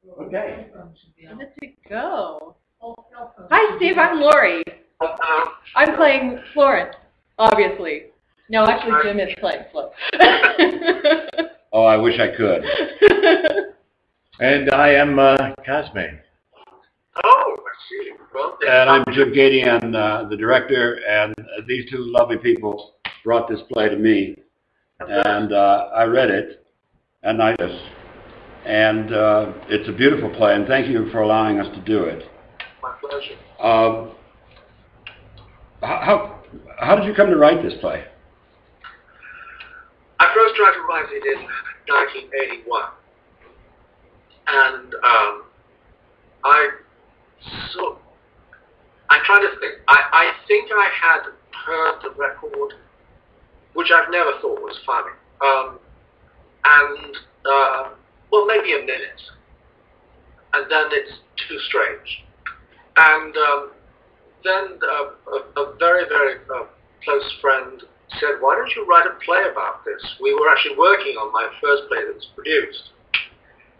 Okay. Where did it go? Hi, Steve. I'm Lori. I'm playing Florence, obviously. No, actually, Jim is playing Flo. Oh, I wish I could. And I am Cosme. Oh, I see. Well, and I'm Jim Gadian, the director, and these two lovely people brought this play to me. And I read it, and it's a beautiful play, and thank you for allowing us to do it. My pleasure. How did you come to write this play? I first tried to write it in 1981, and I'm trying to think. I think I had heard the record, which I've never thought was funny, well, maybe a minute, and then it's too strange, and then a very, very close friend said, "Why don't you write a play about this?" We were actually working on my first play that was produced,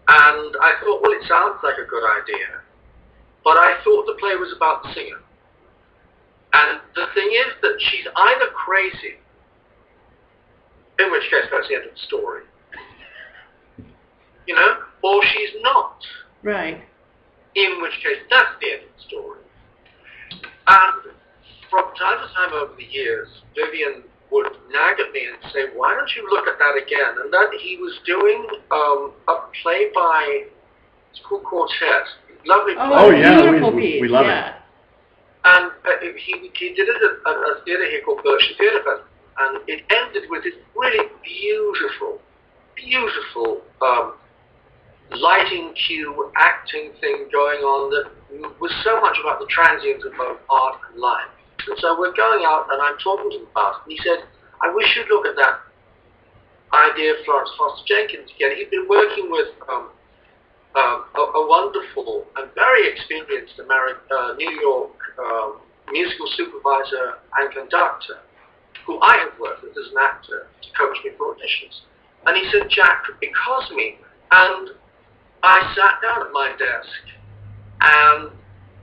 and I thought, well, it sounds like a good idea, but I thought the play was about the singer. And the thing is that she's either crazy, in which case that's the end of the story, you know, or she's not. Right. In which case that's the end of the story. And from time to time over the years, Vivian would nag at me and say, "Why don't you look at that again?" And then he was doing a play by, it's called Quartet. Lovely play. Oh yeah, we love it. And he did it at a theatre here called Berkshire Theatre Festival, and it ended with this really beautiful, beautiful lighting cue, acting thing going on that was so much about the transience of both art and life. And so we're going out, and I'm talking to him about it, and he said, "I wish you'd look at that idea of Florence Foster Jenkins again." He'd been working with a wonderful and very experienced New York musical supervisor and conductor, who I have worked with as an actor to coach me for auditions. And he said, "Jack, it cost me." And I sat down at my desk, and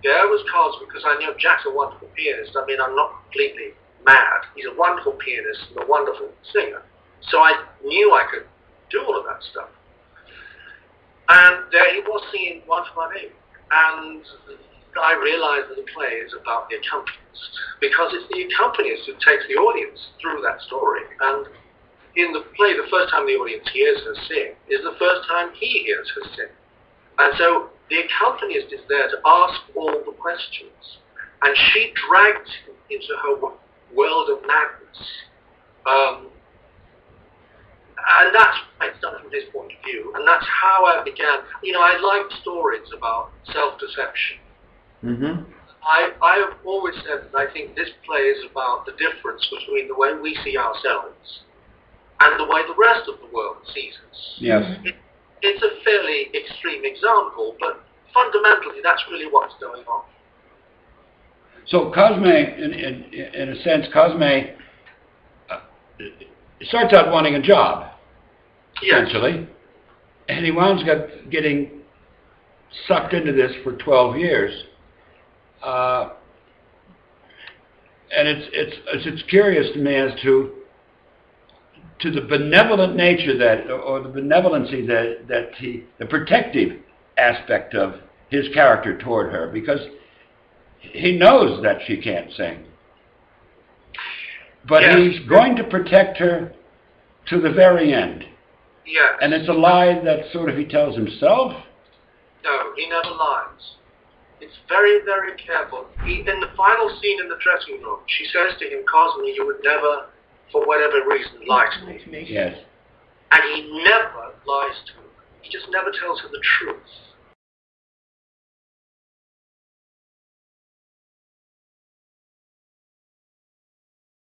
there was Cosme, because I know Jack's a wonderful pianist. I mean, I'm not completely mad. He's a wonderful pianist and a wonderful singer. So I knew I could do all of that stuff. And there he was singing One for My Baby. And I realized that the play is about the accompanist, because it's the accompanist who takes the audience through that story. And in the play, the first time the audience hears her sing is the first time he hears her sing. And so the accompanist is there to ask all the questions. And she dragged him into her world of madness. And that's it's done from his point of view. And that's how I began. You know, I like stories about self-deception. Mm-hmm. I have always said that I think this play is about the difference between the way we see ourselves and the way the rest of the world sees us. Yes. It's a fairly extreme example, but fundamentally that's really what's going on. So Cosme, in a sense, Cosme starts out wanting a job, essentially, and he winds up getting sucked into this for 12 years. And it's curious to me as to the benevolent nature or the benevolency the protective aspect of his character toward her, because he knows that she can't sing. But he's going to protect her to the very end. Yes. And it's a lie that sort of he tells himself. No, he never lies. It's very, very careful. In the final scene in the dressing room, she says to him, "Cosme, you would never, for whatever reason, lie to me." Yes. And he never lies to her. He just never tells her the truth.